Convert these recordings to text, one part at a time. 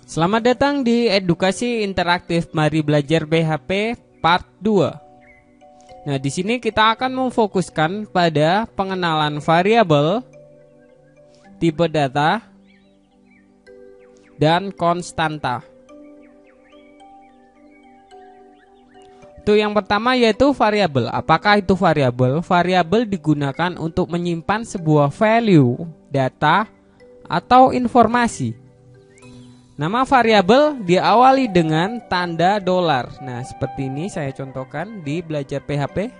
Selamat datang di Edukasi Interaktif Mari Belajar PHP Part 2. Nah, di sini kita akan memfokuskan pada pengenalan variabel, tipe data, dan konstanta. Untuk yang pertama yaitu variabel. Apakah itu variabel? Variabel digunakan untuk menyimpan sebuah value, data, atau informasi. Nama variabel diawali dengan tanda dolar. Nah, seperti ini saya contohkan di belajar PHP.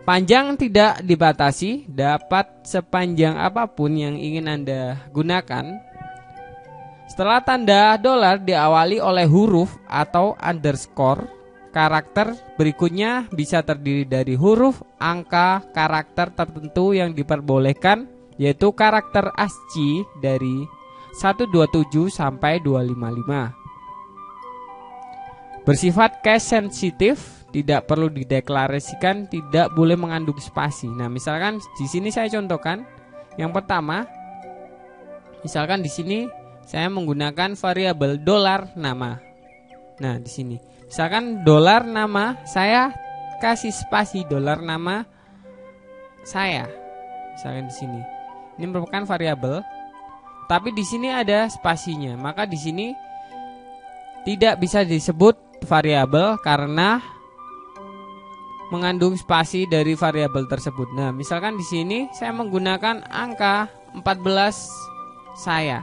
Panjang tidak dibatasi, dapat sepanjang apapun yang ingin Anda gunakan. Setelah tanda dolar diawali oleh huruf atau underscore, karakter berikutnya bisa terdiri dari huruf, angka, karakter tertentu yang diperbolehkan, yaitu karakter ASCII dari 127 sampai 255. Bersifat case sensitif, tidak perlu dideklarasikan, tidak boleh mengandung spasi. Nah, misalkan di sini saya contohkan. Yang pertama, misalkan di sini saya menggunakan variabel dolar nama. Nah, di sini misalkan dolar nama, saya kasih spasi dolar nama saya. Misalkan di sini. Ini merupakan variabel. Tapi di sini ada spasinya, maka di sini tidak bisa disebut variabel karena mengandung spasi dari variabel tersebut. Nah, misalkan di sini saya menggunakan angka 14 saya.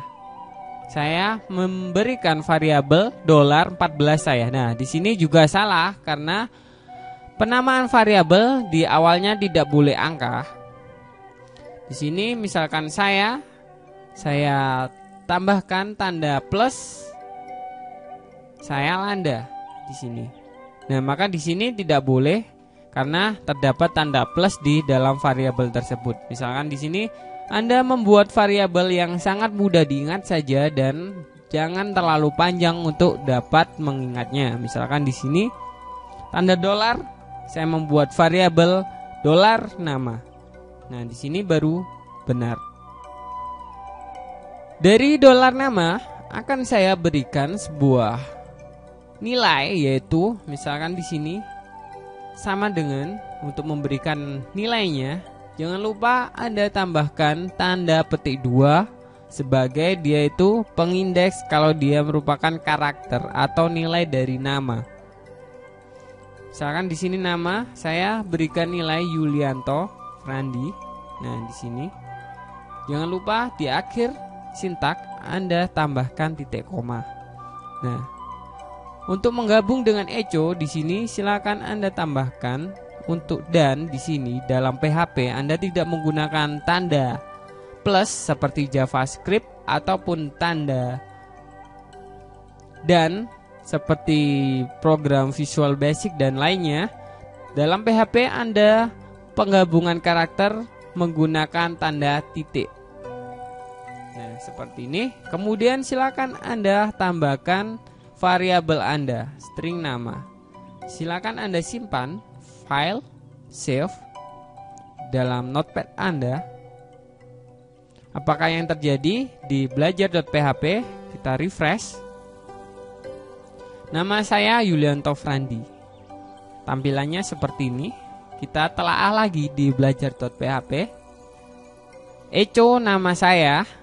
Saya memberikan variabel dolar 14 saya. Nah, di sini juga salah karena penamaan variabel di awalnya tidak boleh angka. Di sini misalkan saya tambahkan tanda plus, saya landa di sini. Nah, maka di sini tidak boleh karena terdapat tanda plus di dalam variabel tersebut. Misalkan di sini Anda membuat variabel yang sangat mudah diingat saja dan jangan terlalu panjang untuk dapat mengingatnya. Misalkan di sini tanda dolar, saya membuat variabel dolar nama. Nah, di sini baru benar. Dari dolar nama akan saya berikan sebuah nilai, yaitu misalkan di sini sama dengan untuk memberikan nilainya, jangan lupa Anda tambahkan tanda petik 2 sebagai dia itu pengindeks kalau dia merupakan karakter atau nilai dari nama. Misalkan di sini nama saya berikan nilai Yulianto Frandi. Nah, di sini jangan lupa di akhir sintak Anda tambahkan titik koma. Nah, untuk menggabung dengan echo di sini silakan Anda tambahkan untuk dan di sini dalam PHP Anda tidak menggunakan tanda plus seperti JavaScript ataupun tanda dan seperti program Visual Basic dan lainnya. Dalam PHP Anda penggabungan karakter menggunakan tanda titik. Nah, seperti ini. Kemudian silakan Anda tambahkan variabel Anda, string nama. Silakan Anda simpan, file, save dalam notepad Anda. Apakah yang terjadi di belajar.php? Kita refresh. Nama saya Yulianto Frandi. Tampilannya seperti ini. Kita telaah lagi di belajar.php. Echo nama saya.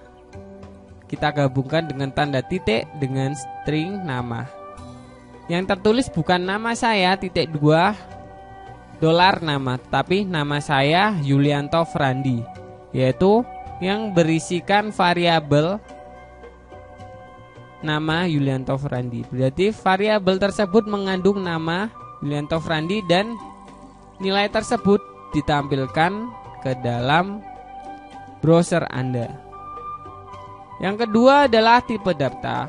Kita gabungkan dengan tanda titik dengan string nama. Yang tertulis bukan nama saya titik 2 dolar nama, tapi nama saya Yulianto Frandi, yaitu yang berisikan variabel nama Yulianto Frandi. Berarti variabel tersebut mengandung nama Yulianto Frandi dan nilai tersebut ditampilkan ke dalam browser Anda. Yang kedua adalah tipe data.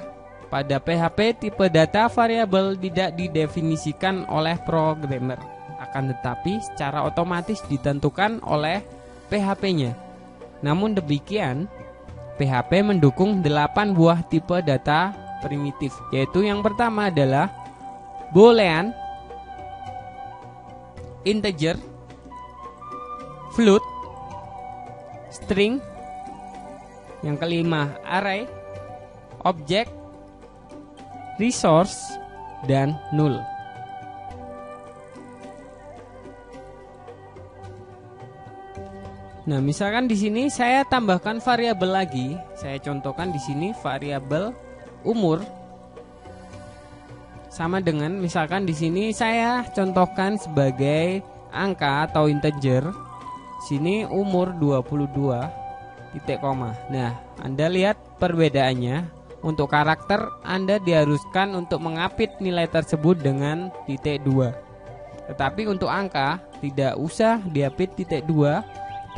Pada PHP tipe data variabel tidak didefinisikan oleh programmer, akan tetapi secara otomatis ditentukan oleh PHP-nya. Namun demikian, PHP mendukung 8 buah tipe data primitif, yaitu yang pertama adalah Boolean, integer, float, string, yang kelima array, object, resource, dan null. Nah, misalkan di sini saya tambahkan variabel lagi. Saya contohkan di sini variabel umur sama dengan misalkan di sini saya contohkan sebagai angka atau integer. Sini umur 22 titik koma. Nah, Anda lihat perbedaannya. Untuk karakter Anda diharuskan untuk mengapit nilai tersebut dengan titik 2. Tetapi untuk angka tidak usah diapit titik 2,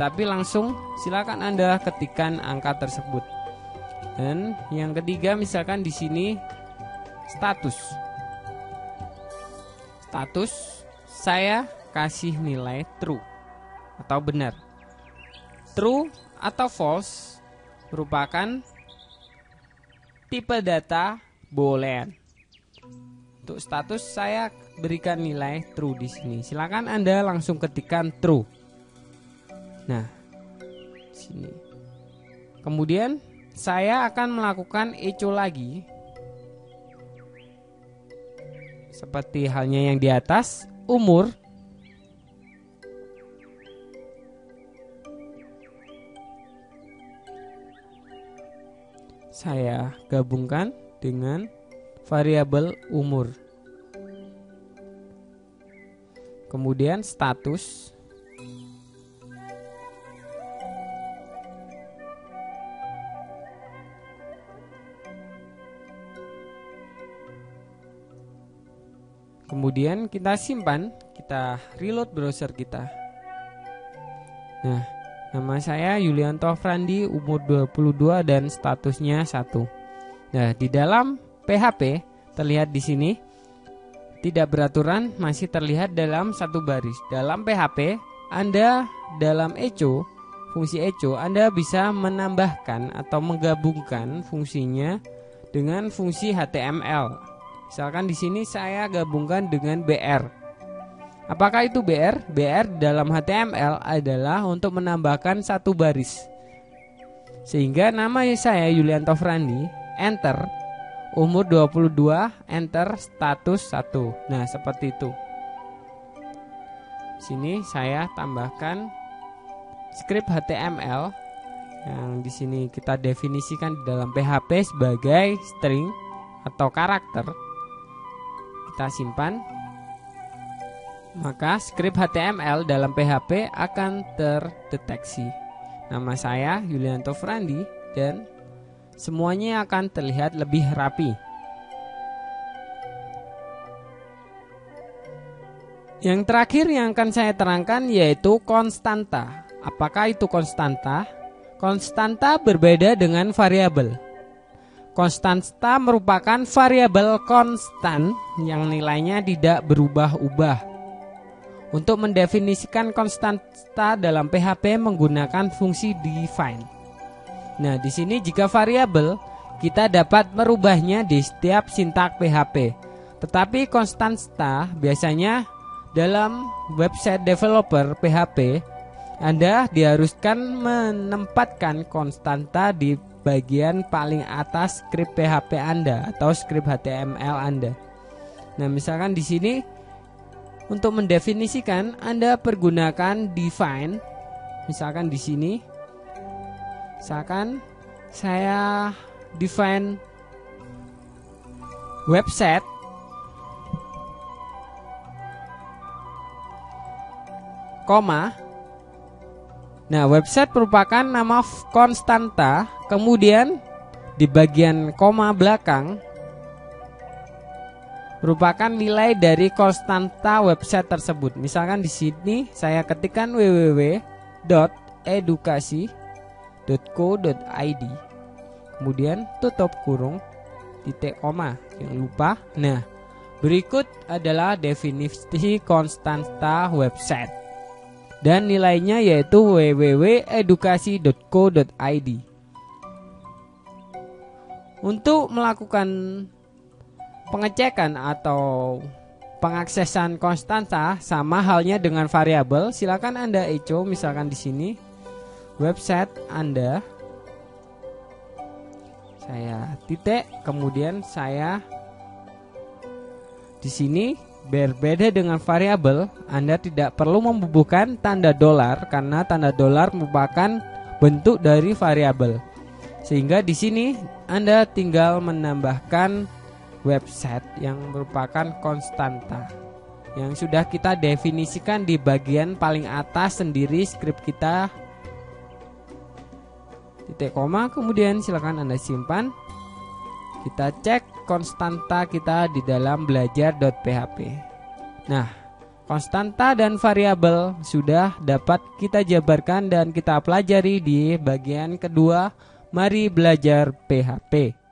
tapi langsung silakan Anda ketikkan angka tersebut. Dan yang ketiga misalkan di sini status. Status saya kasih nilai true atau benar. True atau false merupakan tipe data boolean. Untuk status saya berikan nilai true di sini. Silakan Anda langsung ketikkan true. Nah, sini. Kemudian saya akan melakukan echo lagi. Seperti halnya yang di atas, umur. Saya gabungkan dengan variabel umur. Kemudian status. Kemudian kita simpan, kita reload browser kita. Nah, nama saya Yulianto Frandi, umur 22 dan statusnya 1. Nah, di dalam PHP terlihat di sini tidak beraturan, masih terlihat dalam satu baris. Dalam PHP, Anda dalam echo, fungsi echo, Anda bisa menambahkan atau menggabungkan fungsinya dengan fungsi HTML. Misalkan di sini saya gabungkan dengan BR. Apakah itu BR? BR dalam HTML adalah untuk menambahkan satu baris. Sehingga nama saya Yulianto Frandi, enter, umur 22, enter, status 1. Nah, seperti itu. Sini saya tambahkan script HTML yang di sini kita definisikan di dalam PHP sebagai string atau karakter. Kita simpan, maka script HTML dalam PHP akan terdeteksi. Nama saya Yulianto Frandi dan semuanya akan terlihat lebih rapi. Yang terakhir yang akan saya terangkan yaitu konstanta. Apakah itu konstanta? Konstanta berbeda dengan variabel. Konstanta merupakan variabel konstan yang nilainya tidak berubah-ubah. Untuk mendefinisikan konstanta dalam PHP menggunakan fungsi define. Nah, di sini jika variabel kita dapat merubahnya di setiap sintak PHP. Tetapi konstanta biasanya dalam website developer PHP Anda diharuskan menempatkan konstanta di bagian paling atas script PHP Anda atau script HTML Anda. Nah, misalkan di sini untuk mendefinisikan Anda pergunakan define. Misalkan di sini, misalkan saya define website koma. Nah, website merupakan nama konstanta, kemudian di bagian koma belakang merupakan nilai dari konstanta website tersebut. Misalkan di sini saya ketikkan www.edukasi.co.id, kemudian tutup kurung, titik koma, jangan lupa. Nah, berikut adalah definisi konstanta website. Dan nilainya yaitu www.edukasi.co.id. Untuk melakukan pengecekan atau pengaksesan konstanta sama halnya dengan variabel. Silakan Anda echo misalkan di sini website Anda. Saya titik, kemudian saya di sini berbeda dengan variabel. Anda tidak perlu membubuhkan tanda dolar karena tanda dolar merupakan bentuk dari variabel. Sehingga di sini Anda tinggal menambahkan website yang merupakan konstanta yang sudah kita definisikan di bagian paling atas sendiri skrip kita. Titik koma, kemudian silakan Anda simpan. Kita cek konstanta kita di dalam belajar.php. Nah, konstanta dan variabel sudah dapat kita jabarkan dan kita pelajari di bagian kedua. Mari belajar PHP.